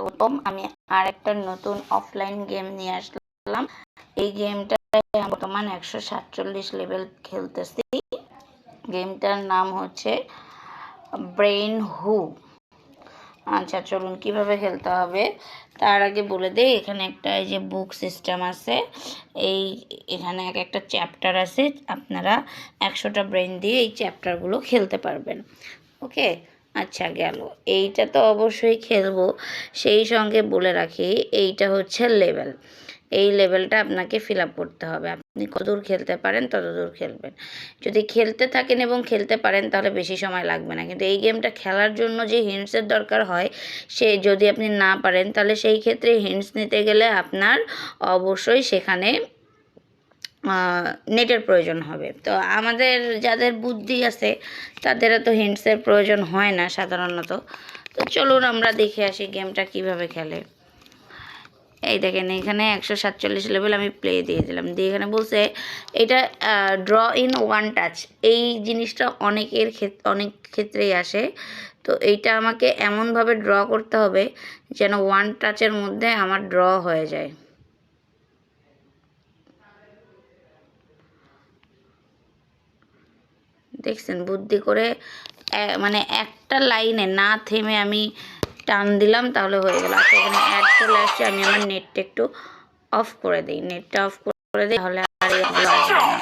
স্বাগতম। আমি আরেকটা নতুন অফলাইন গেম নিয়ে আসলাম। এই গেমটায় বর্তমান 147 লেভেল খেলতেছি। গেমটার নাম হচ্ছে ব্রেইন হু। আচ্ছা, চলুন কিভাবে খেলতে হবে তার আগে বলে দেই। এখানে একটা এই যে বুক সিস্টেম আছে, এখানে একটা চ্যাপ্টার আছে। আপনারা 100টা ব্রেইন দিয়ে এই চ্যাপ্টারগুলো খেলতে পারবেন। ওকে, আচ্ছা গেল। এইটা তো অবশ্যই খেলবো, সেই সঙ্গে বলে রাখি এইটা হচ্ছে লেভেল। এই লেভেলটা আপনাকে ফিল আপ করতে হবে। আপনি কতদূর খেলতে পারেন ততদূর খেলবেন। যদি খেলতে থাকেন এবং খেলতে পারেন তাহলে বেশি সময় লাগবে না। কিন্তু এই গেমটা খেলার জন্য যে হিন্টসের দরকার হয়, সে যদি আপনি না পারেন তাহলে সেই ক্ষেত্রে হিন্টস নিতে গেলে আপনার অবশ্যই সেখানে নেটের প্রয়োজন হবে। তো আমাদের যাদের বুদ্ধি আছে তাদের তো হিন্টসের প্রয়োজন হয় না সাধারণত। তো চলুন আমরা দেখে আসি গেমটা কিভাবে খেলে। এই দেখেন, এখানে 147 লেভেল আমি প্লে দিয়ে দিলাম, দিয়ে এখানে বলছে এটা ড্র ইন ওয়ান টাচ। এই জিনিসটা অনেক ক্ষেত্রেই আসে। তো এইটা আমাকে এমনভাবে ড্র করতে হবে যেন ওয়ান টাচের মধ্যে আমার ড্র হয়ে যায়। দেখছেন, বুদ্ধি করে মানে একটা লাইনে না থেমে আমি টান দিলাম, তাহলে হয়ে গেল। আচ্ছা, এখানে অ্যাড চলে আসছে, আমি আমার নেটটা একটু অফ করে দিই। নেটটা অফ করে দিই, তাহলে আর এগুলো আসবে না।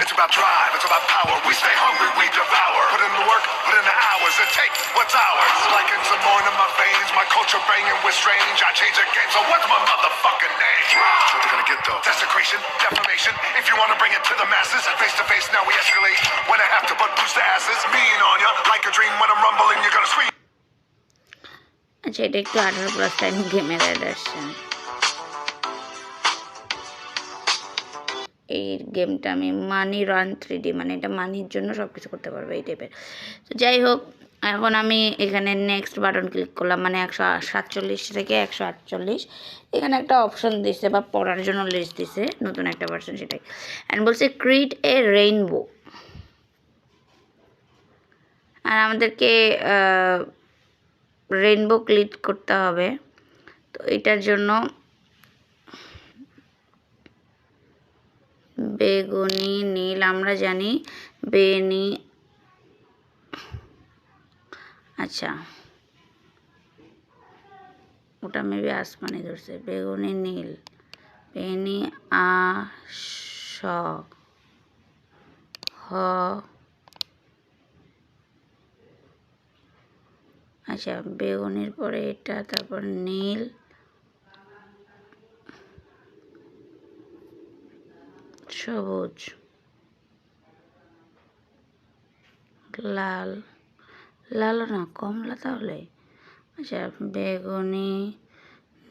Desecration, defamation, if you want to bring it to the masses. Face to face, now we escalate. When I have to but boost the asses. Mean on ya, like a dream when I'm rumbling, you're gonna scream. আচ্ছা, এটা একটু 18+ time গেমের add আসছে। এই গেমটা আমি মানি run 3D, মানে এটা মানির জন্য সব কিছু করতে পারবো এই টাইপের। তো যাই হোক, এখন আমি এখানে নেক্সট বাটন ক্লিক করলাম, মানে 147 থেকে 148। এখানে একটা অপশন দিছে বা পড়ার জন্য লিস্ট দিছে, নতুন একটা ভার্সন, সেটাই। অ্যান্ড বলছে ক্রিয়েট এ রেইনবো। আর আমাদেরকে রেইনবো ক্লিক করতে হবে। তো এটার জন্য বেগুনি, নীল আমরা জানি, বেনি, আচ্ছা ওটা মেবি আসমানি ধরছে। বেগুনি, নীল, বেনি, স, হ, আচ্ছা বেগুনির পরে এটা, তারপর নীল, সবুজ, লাল, লালও না, কমলা তাহলে। আচ্ছা বেগুনি,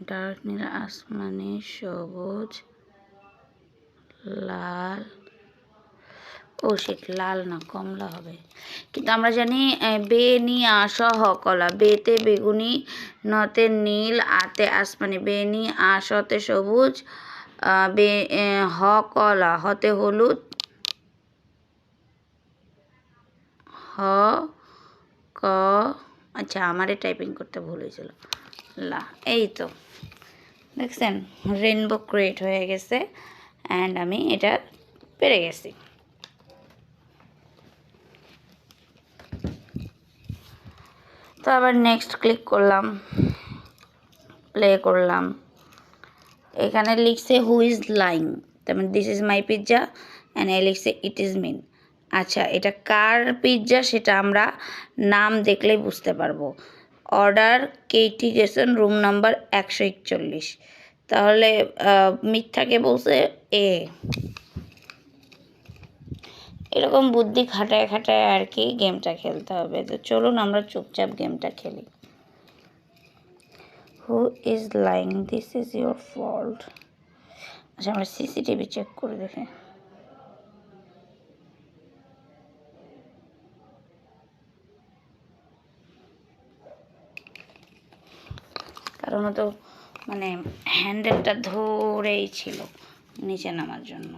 ডার্ক নীল, আসমানি, সবুজ, লাল, ও শিট, লাল না, কমলা হবে। কিন্তু আমরা জানি বে নি আস হ কলা। বেতে বেগুনি, নতে নীল, আতে আসমানি, বেনি আসতে সবুজ, বে হ কলা, হতে হলুদ, হ ক, আচ্ছা আমারে টাইপিং করতে ভুল হয়েছিল, লা। এই তো দেখছেন, রেইনবো ক্রিয়েট হয়ে গেছে অ্যান্ড আমি এটা পেরে গেছি। তো আবার নেক্সট ক্লিক করলাম, প্লে করলাম। এখানে লিখছে হু ইজ লাইং, তার মানে this is my pizza, and এ লিখছে ইট ইজ মিন। আচ্ছা, এটা কার পিৎজা সেটা আমরা নাম দেখলেই বুঝতে পারবো। অর্ডার কেটি গেসন, রুম নাম্বার 141। তাহলে মিথ্যাকে বলছে এ। এরকম বুদ্ধি খাটায় খাটায় আর কি গেমটা খেলতে হবে। তো চলুন আমরা চুপচাপ গেমটা খেলি। হু is lying, this is your fault. আচ্ছা, আমরা সিসিটিভি চেক করে দেখি। কারণ তো মানে হ্যান্ডেলটা ধরেই ছিল নিচে নামার জন্য।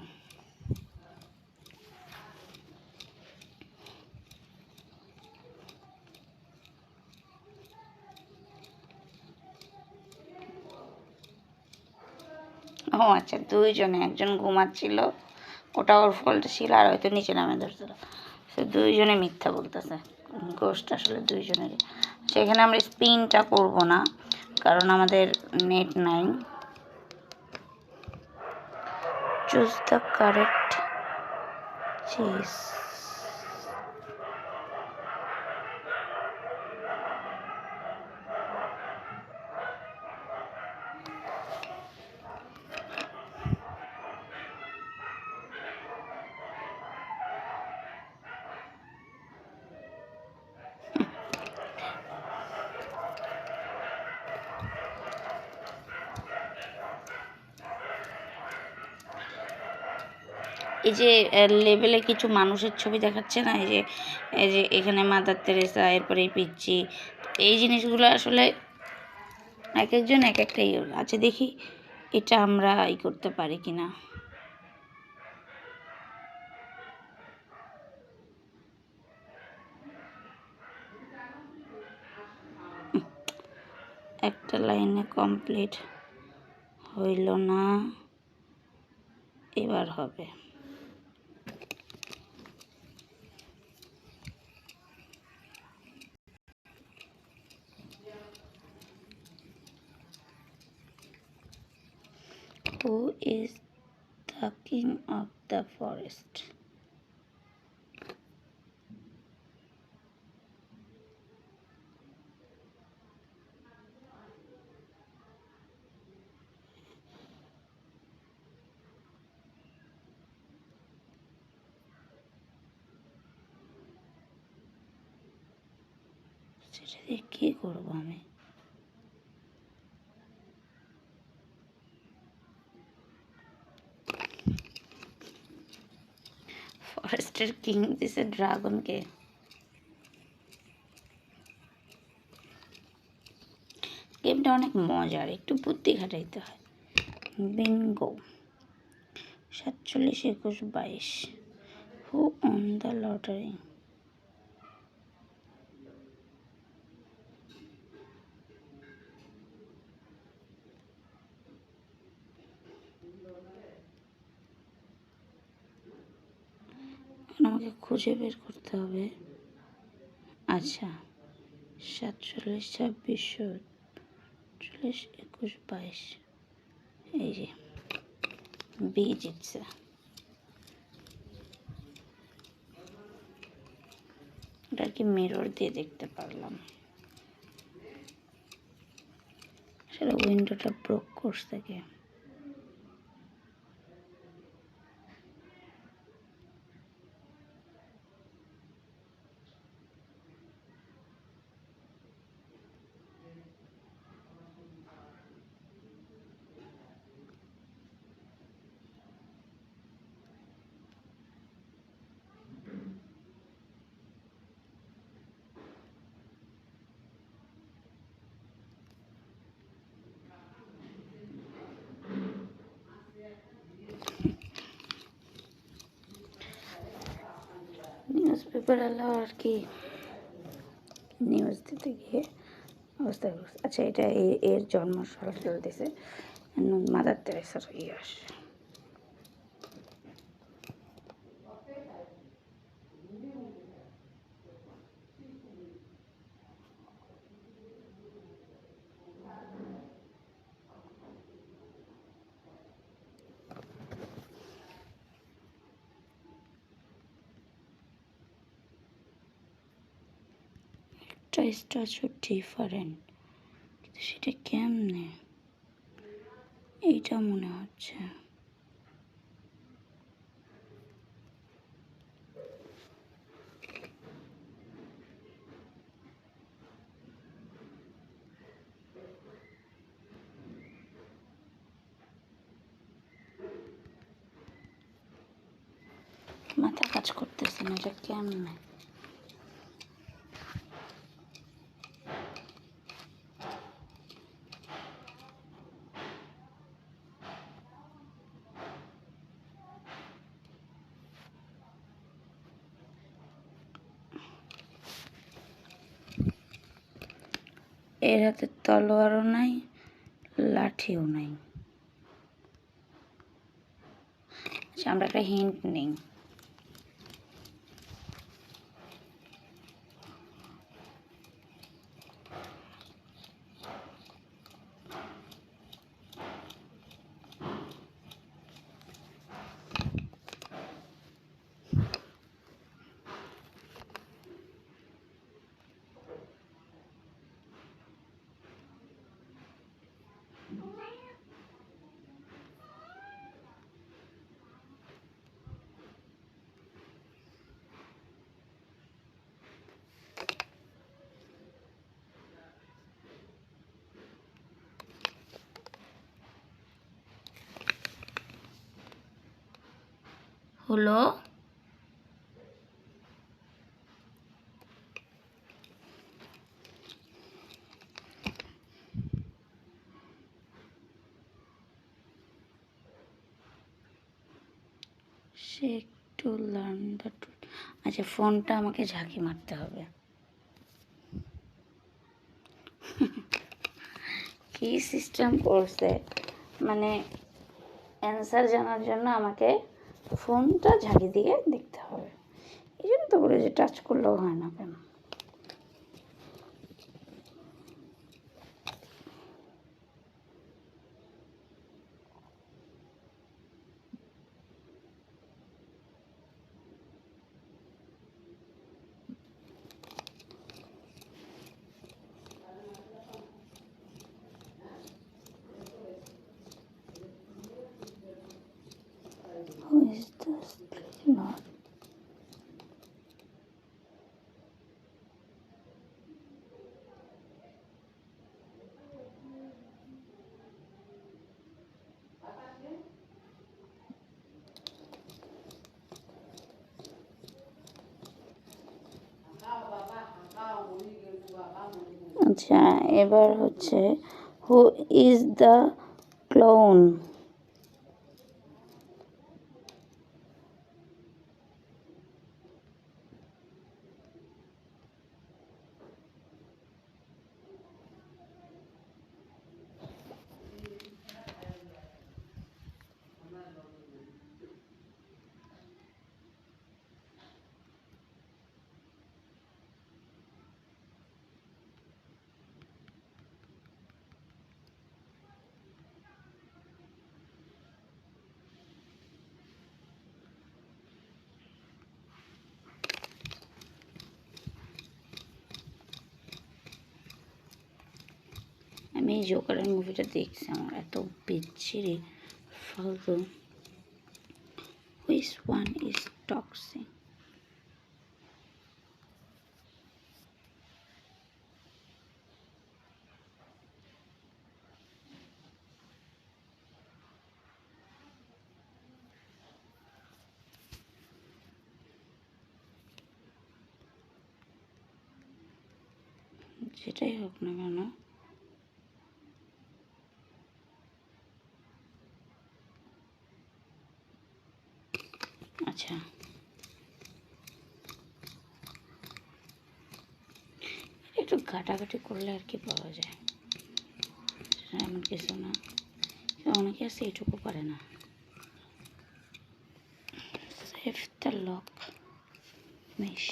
ও আচ্ছা, দুইজনে, একজন ঘুমাচ্ছিল, ওটা ওর ফল্ট ছিল, আর হয়তো নিচে নামে ধরছিল। সে দুইজনে মিথ্যা বলতেছে, গোস্ট আসলে দুইজনেরই। সেখানে আমরা স্পিনটা করব না, কারণ আমাদের নেট নাই। Choose the correct cheese. এই যে লেভেলে কিছু মানুষের ছবি দেখাচ্ছে না, এই যে এখানে মাদার তেরেসা, এরপরে এই পিচ্চি, এই জিনিসগুলো আসলে এক একজন এক একটা আছে। দেখি এটা আমরা করতে পারি কিনা। একটা লাইনে কমপ্লিট হইল না, এবার হবে। Who is the king of the forest? সেটা দিয়ে কী করবো আমি? ফরেস্টের কিং দিছে ড্রাগনকে। গেমটা অনেক মজার, একটু বুদ্ধি খাটাইতে হয়। Bingo. 47, 21, 22। Who on the lottery? আমাকে খুঁজে বের করতে হবে। আচ্ছা, 47, 26, 40, 21, 22। এই যে বি জিতছে। এটা কি মিরর দিয়ে দেখতে পারলাম। আসলে উইন্ডোটা ব্রোক করছে কে? নিউজ পেপার আলো আর কি নিউজ দিতে গিয়ে অবস্থা করছে। আচ্ছা, এটা এর জন্মসাল দিছে মাদার তেরেসার ইয়াস। একটা স্ট্যাচু ডিফারেন্ট, কিন্তু সেটা কেমনে? এইটা মনে হচ্ছে। মাথা কাজ করতেছে না, এটা কেমনে? এর হাতে তলোয়ারও নাই, লাঠিও নাই। আমরা একটা হিন্ট নিই। হলো shake to learn the truth. আচ্ছা, ফোনটা আমাকে ঝাঁকি মারতে হবে। কি সিস্টেম করছে, মানে অ্যান্সার জানার জন্য আমাকে ফোনটা ঝাঁকি দিয়ে দেখতে হবে। এই জন্য তো বলে যে টাচ করলেও হয় না কেন। Who is this? Please not. আচ্ছা, এবার হচ্ছে হু ইজ দ্য ক্লাউন। আমি এই জোকারের মুভিটা দেখছি, আমার এত বিচ্ছিরি ফালতু। Which one is toxic? যেটাই হোক না কেন, আচ্ছা একটু ঘাটাঘাটি করলে আর কি পাওয়া যায়, এমন কিছু না। অনেকে আছে এইটুকু পারে না। Save the lock mesh.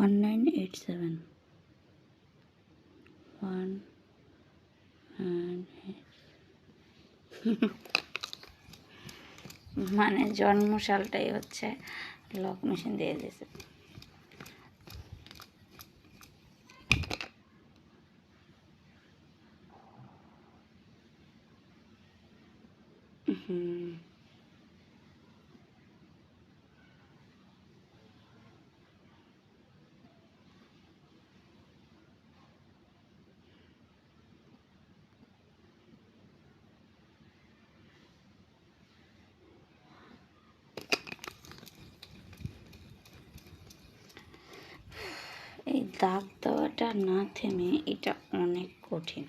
One 987 one মানে জন্মসালটাই হচ্ছে লক মেশিন দিয়ে দিয়েছে। এই দাগ দেওয়াটা না থেমে এটা অনেক কঠিন।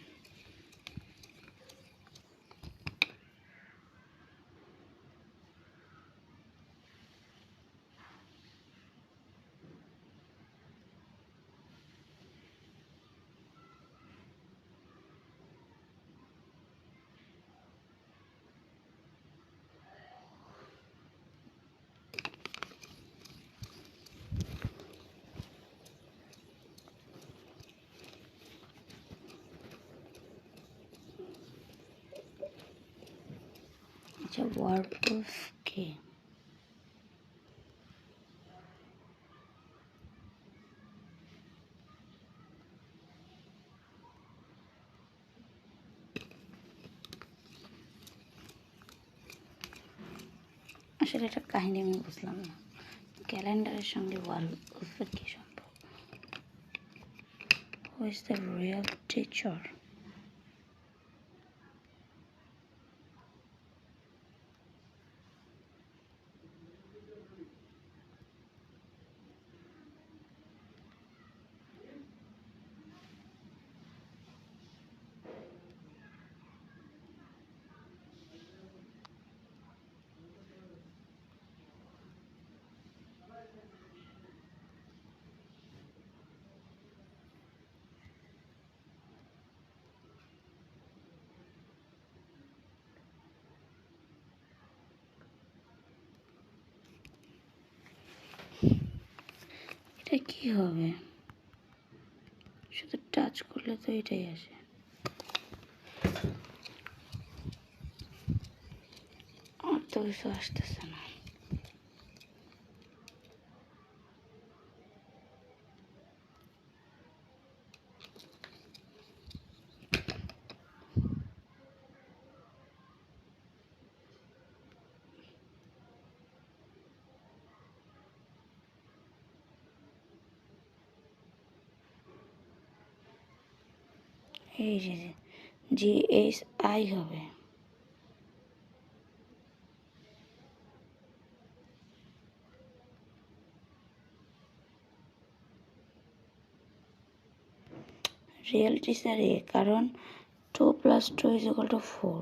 আচ্ছা, ওয়াটারপ্রুফ কি? আসলে এটা কাহিনী আমি বুঝলাম না। ক্যালেন্ডারের সঙ্গে ওয়ালপ্রুফের কি সম্পর্ক? Who is the real teacher? এটা কি হবে? শুধু টাচ করলে তো এটাই আসে। আর তো কিছু আসতেছে না। এই যে GHI হবে। রিয়েল টিচার এ, কারণ 2 + 2 = 4।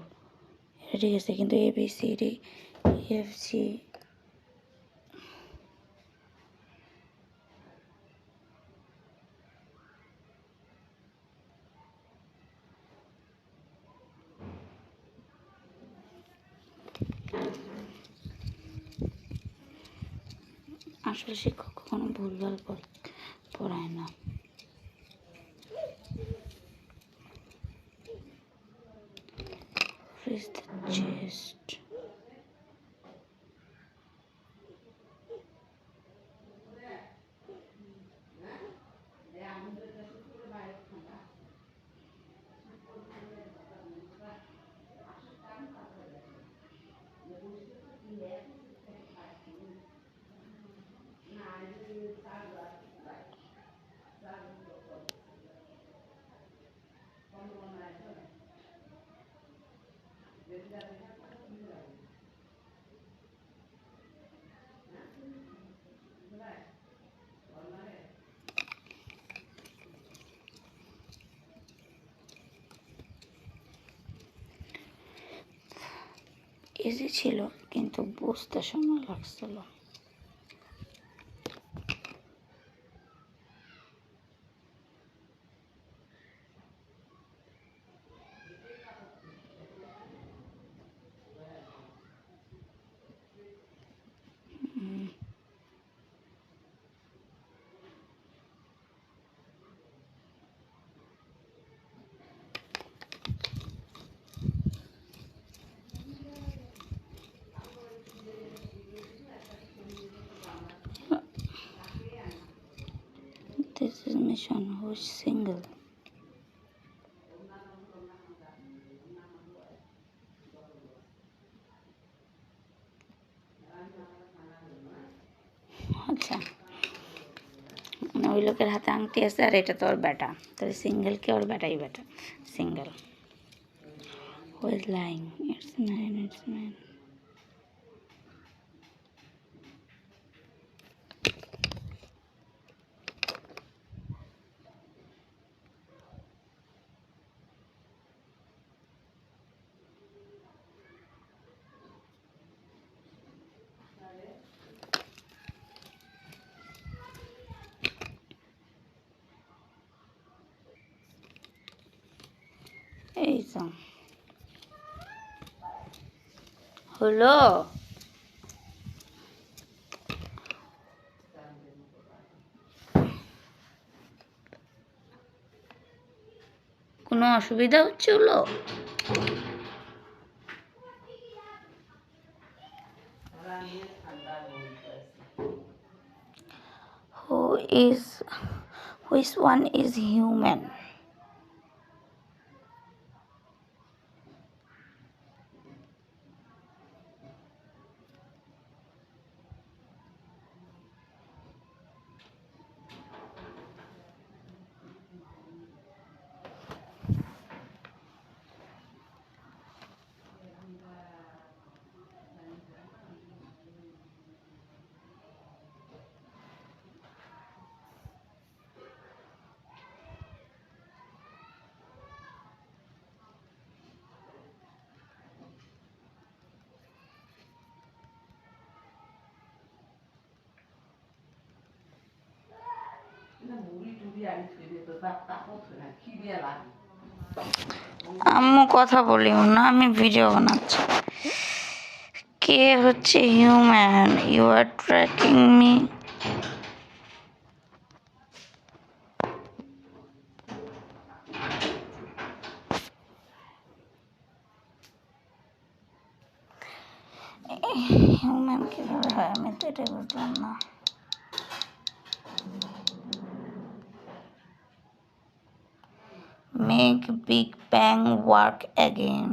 এটা ঠিক আছে, কিন্তু ABCDEFG আসলে শিক্ষক কখনো ভুলভাল পড়ায় না। Freeze the chest. ইজি ছিল, কিন্তু বুঝতে সময় লাগছিল। Which one? Which single? আচ্ছা, মানে ওই লোকের হাতে আংটি আছে আর এটা তো ওর বেটা, তাহলে সিঙ্গেল কে? ওর বেটাই বেটা, single. Who is lying? It's man, it's man. এই তো হলো। কোনো অসুবিধা হচ্ছিল? Who is, which one is human? আম্মু কথা বলিও না, আমি ভিডিও বানাচ্ছি। কে হচ্ছে human? You are tracking me. Human কিভাবে হয় আমি তো এটাই বুঝলাম না। Make big bang work again.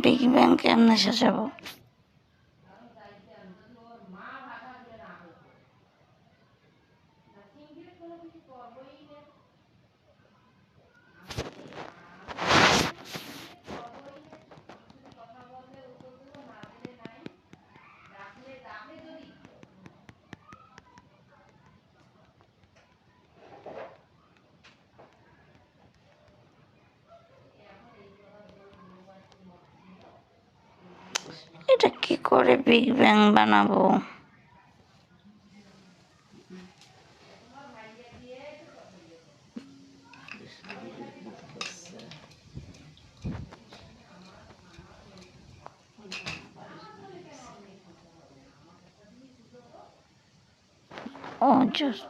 Big bang কেমনে সাজাবো? এটা কি করে বিগ ব্যাং বানাবো? ও জাস্ট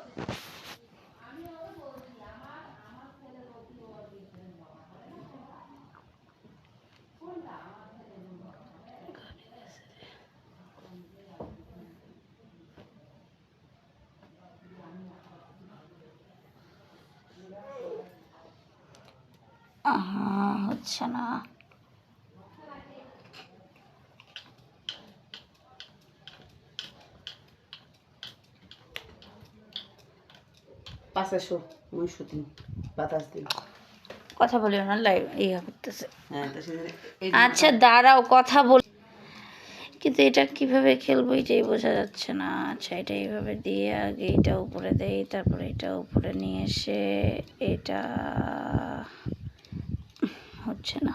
হচ্ছে না। কথা বলিও না, লাইভ ইয়া করতেছে। আচ্ছা দাঁড়াও, কথা বল। কিন্তু এটা কিভাবে খেলবো এটাই বোঝা যাচ্ছে না। আচ্ছা এটা এইভাবে দিয়ে আগে এটা উপরে দেই, তারপরে এটা উপরে নিয়ে এসে এটা হচ্ছে না।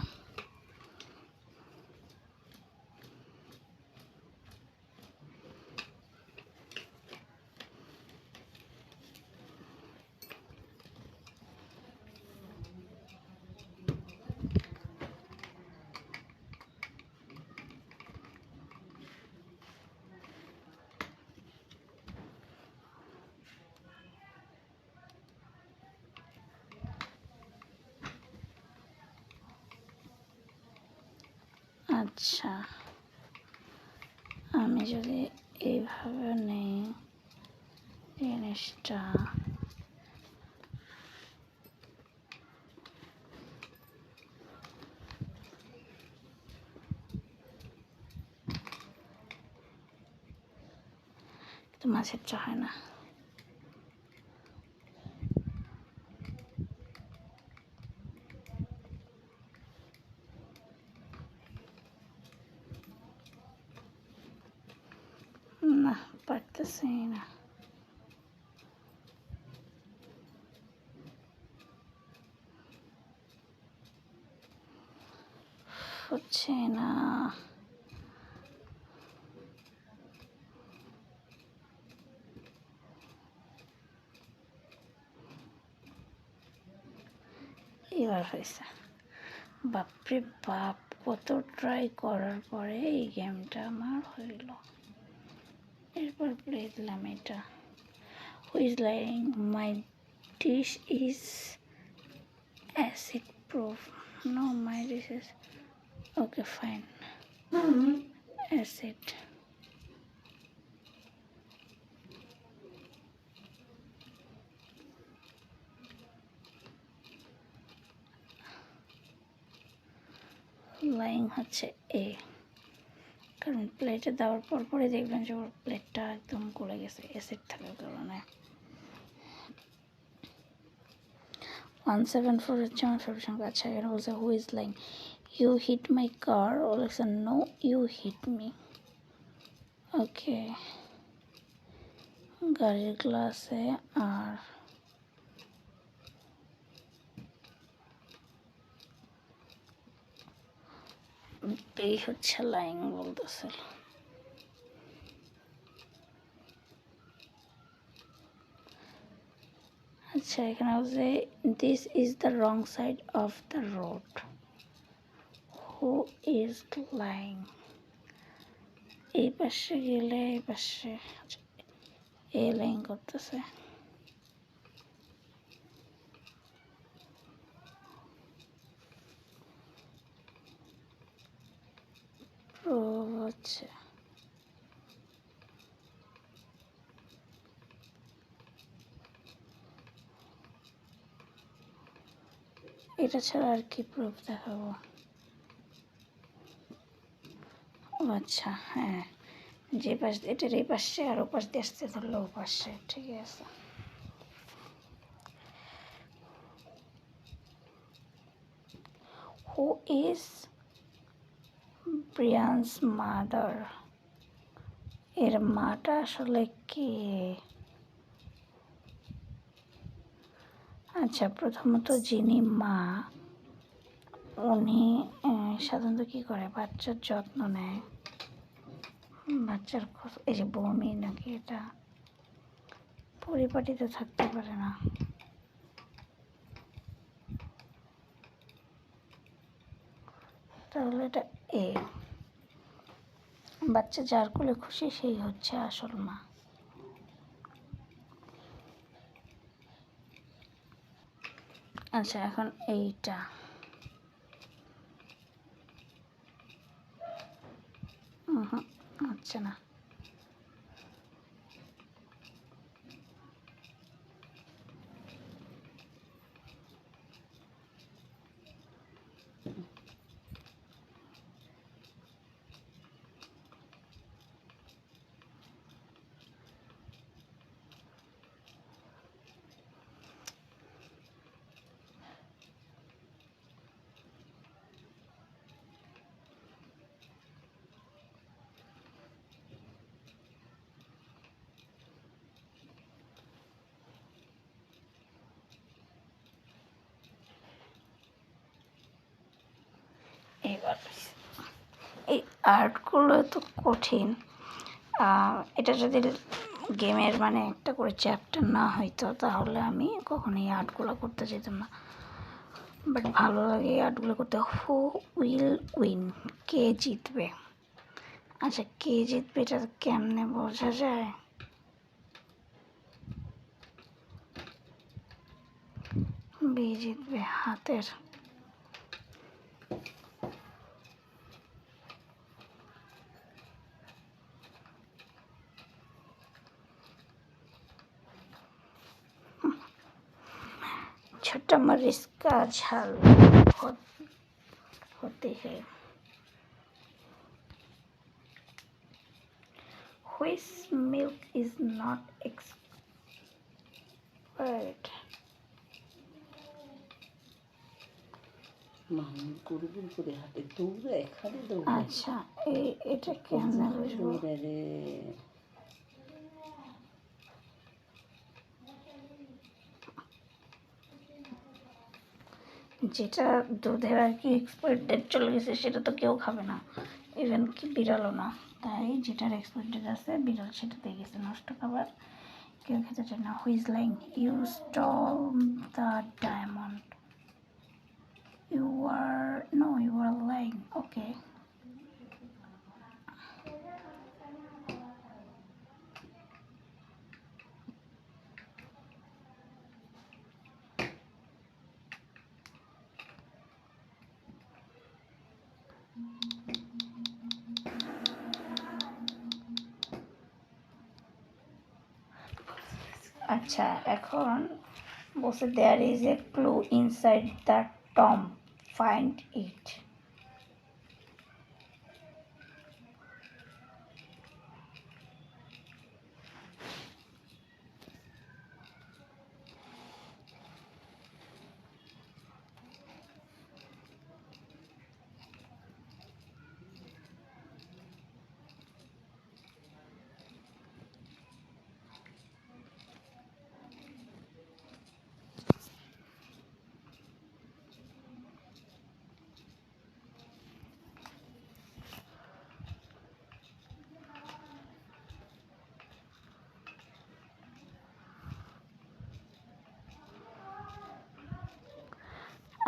আচ্ছা, আমি যদি এইভাবে নেই জিনিসটা, কিন্তু মাছেরটা হয় না। না, পারতেছি না, হচ্ছে না। এবার হয়েছে। বাপরে বাপ, কত ট্রাই করার পরে এই গেমটা আমার হইল। এরপর প্লে দিলাম এটা। Who is lying? My dish is acid proof. No, my dish is okay fine acid. Lying হচ্ছে এ, কারণ প্লেটে দেওয়ার পর পরে দেখবেন যে ওর প্লেটটা একদম গলে গেছে অ্যাসিড থাকার কারণে। 174 হচ্ছে আমার ফেভারিট সংখ্যা। আচ্ছা, এখানে বলছে who is lying? You hit my car. ও লিখছে no, you hit me. Okay, গাড়ির গ্লাসে আর এই হচ্ছে লাইং বলতেছে। আচ্ছা, এখানে বলছে this is the wrong side of the road. Who is lying? এই পাশে গেলে এই পাশে এ লাইং করতেছে। হচ্ছে এটা ছাড়া আর কি প্রুফ দেখাবো? আচ্ছা, হ্যাঁ, যে পাশ এটার এই পাশে আর ও পাশ দিয়ে আসতে ধরলো ও পাশে, ঠিক আছে। Who is Brian's mother? এর মাটা আসলে কে? আচ্ছা, প্রথমত যিনি মা উনি সাধারণত কী করে? বাচ্চার যত্ন নেয়, বাচ্চার এই যে বমি নাকি, এটা পরিপাটিতে থাকতে পারে না। তাহলে এটা এ, বাচ্চা যার কোলে খুশি সেই হচ্ছে আসল মা। আচ্ছা, এখন এইটা আচ্ছা না, এইবার এই আর্টগুলো তো কঠিন। এটা যদি গেমের মানে একটা করে চ্যাপ্টার না হইতো তাহলে আমি কখনো এই আর্টগুলো করতে যেতাম না। বাট ভালো লাগে এই আর্টগুলো করতে। Who will win? কে জিতবে? আচ্ছা, কে জিতবে এটা কেমনে বোঝা যায়? বি জিতবে, হাতের। छोटा मरीच का झाल होती है। Which milk is not expired? আচ্ছা, এটা কেমনে বুঝবো? যেটা দুধের আর কি এক্সপায়ার ডেট চলে গেছে সেটা তো কেউ খাবে না, ইভেন কি বিড়ালও না। তাই যেটার এক্সপায়ার ডেট আছে বিড়াল সেটাতে গেছে নষ্ট খাবার, কেউ খেতে চায় না। Who's lying you stole the diamond, you are lying. Okay, আচ্ছা এখন বলছে there is a clue inside the tomb, find it.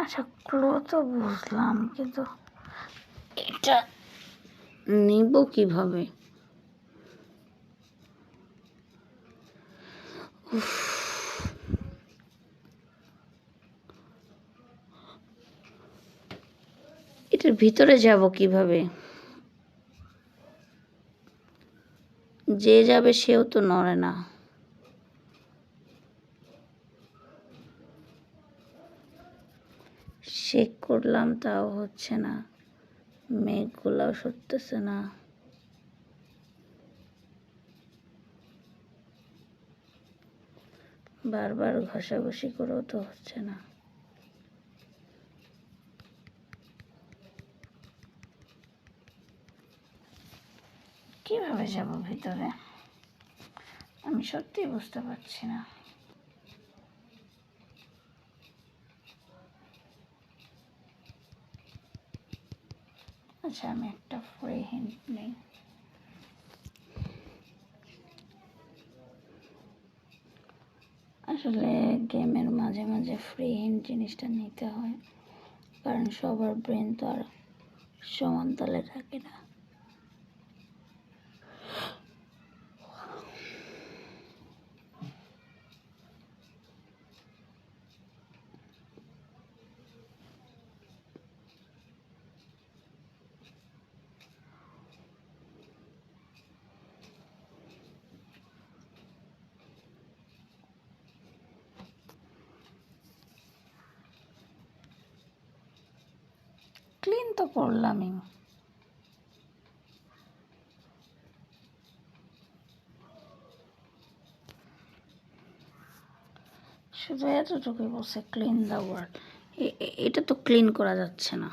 আচ্ছা ক্লু তো বুঝলাম, কিন্তু এটা নিব কিভাবে? এটার ভিতরে যাব কিভাবে? যে যাবে সেও তো নড়ে না। চেক করলাম তাও হচ্ছে না, মেঘগুলাও সরতেছে না। বারবার ঘষাঘষি করেও তো হচ্ছে না। কিভাবে যাব ভিতরে? আমি সত্যি বুঝতে পারছি না। আচ্ছা আমি একটা ফ্রি হিন্ট নেই। আসলে গেমের মাঝে মাঝে ফ্রি হিন্ট জিনিসটা নিতে হয়, কারণ সবার ব্রেন তো আর সমান তালে থাকে না। ক্লিন তো করলামই। শুধু এতটুকুই বলছে ক্লিন দ্য ওয়ার্ল্ড, এটা তো ক্লিন করা যাচ্ছে না।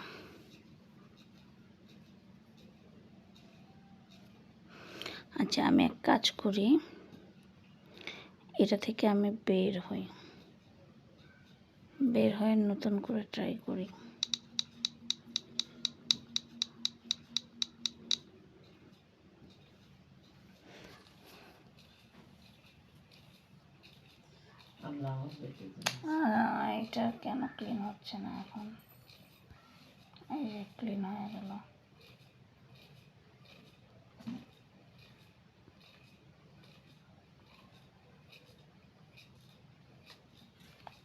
আচ্ছা আমি এক কাজ করি, এটা থেকে আমি বের হয়ে নতুন করে ট্রাই করি। এটা কেন ক্লিন হচ্ছে না এখন? এই যে ক্লিন হয়ে গেল।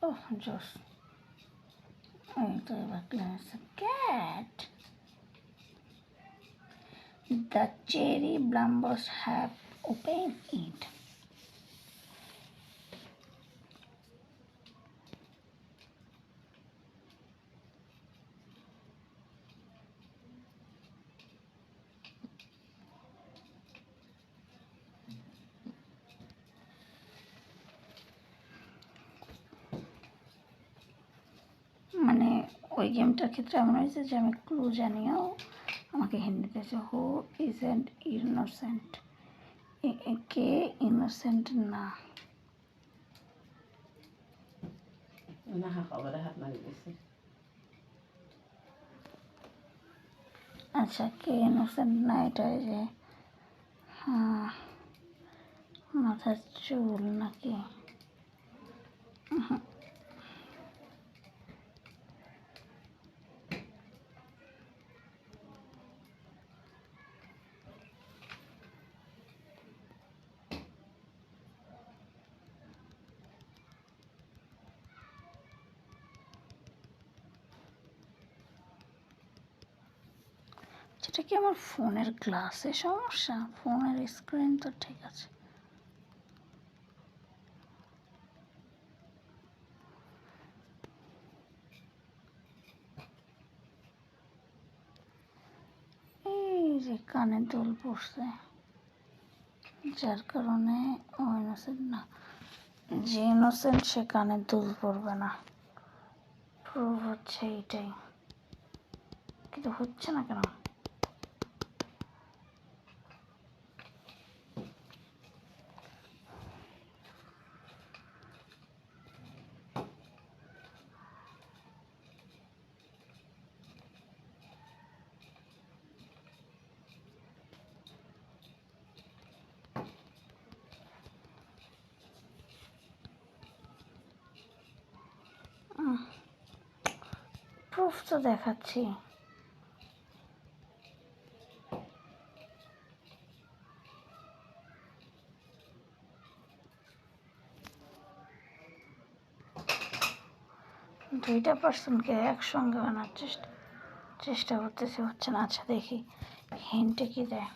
ওহ জোস, এই তো এবার ক্লিন হচ্ছে। Cat, the cherry blooms have open it. ওই গেমটার ক্ষেত্রে এমন হয়েছে যে আমি ক্লু জানিও আমাকে হিন্দিতে আছে হু ইজেন্ট ইনোসেন্ট, কে ইনোসেন্ট না। আচ্ছা কে ইনোসেন্ট না, এটা যে মাথার চুল নাকি? সেটা কি আমার ফোনের গ্লাসে সমস্যা? ফোনের স্ক্রিন তো ঠিক আছে। এই যে কানে দুল পড়ছে, যার কারণে ও ইনোসেন্ট না। যে ইনোসেন্ট সে কানে দুল পড়বে না, প্রুভ হচ্ছে এইটাই। কিন্তু হচ্ছে না কেন? প্রুফ তো দেখাচ্ছি। দুইটা পার্সনকে একসঙ্গে আনার চেষ্টা করতেছি, হচ্ছে না। আচ্ছা দেখি হিন্টে কি দেয়।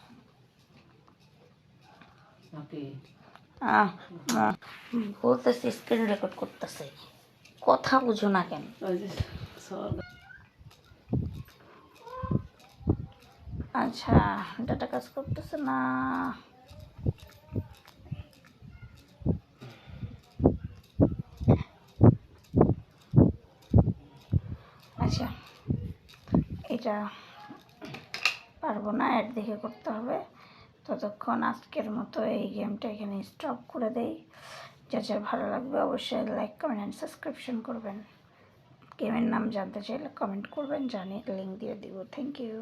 বলতেছি স্ক্রিন রেকর্ড করতেছে, কথা বুঝো না কেন? আচ্ছা ডাটা কাজ করতেছে না। আচ্ছা এটা পারবো না, এর দিকে করতে হবে। ততক্ষণ আজকের মতো এই গেমটা এখানে স্টপ করে দেই। যার ভালো লাগবে অবশ্যই লাইক কমেন্ট অ্যান্ড সাবস্ক্রিপশন করবেন। গেমের নাম জানতে চাইলে কমেন্ট করবেন, জানিয়ে লিঙ্ক দিয়ে দিব। Thank you.